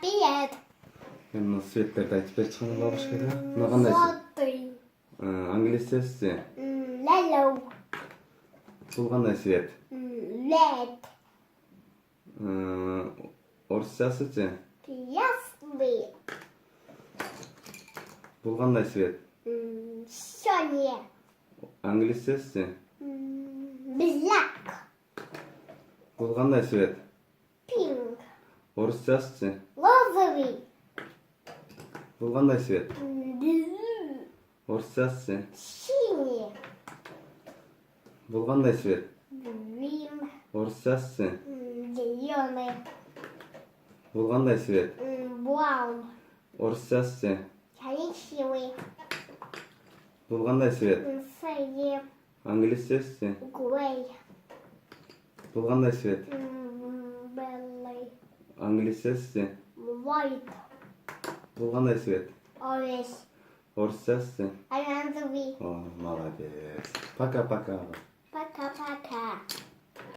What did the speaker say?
привет. Мына светтерди айтып берчиңи бабушкага. Мына кандай свет? Желтый. Англисчеси. Yellow. Бул кандай свет? Red. Орусчасычы? Красный. Бул кандай свет? Синий. Англисчеси? Black. Бул кандай свет? Pink. Орусчасычы? Розовый. Бул кандай свет? Blue. Орусчасычы? Синий. Бул кандай свет? Green. Орусчасычы? Зеленый. Бул кандай свет? Brown. Орусчасычы? Коричневый. Бул кандай свет? Синий. Англисчеси? Gray. Бул кандай свет? Белый. Англисчеси? White. Бул кандай свет? Orange. Орусчасычы? Оранжевый. О, молодец. Пока-пока.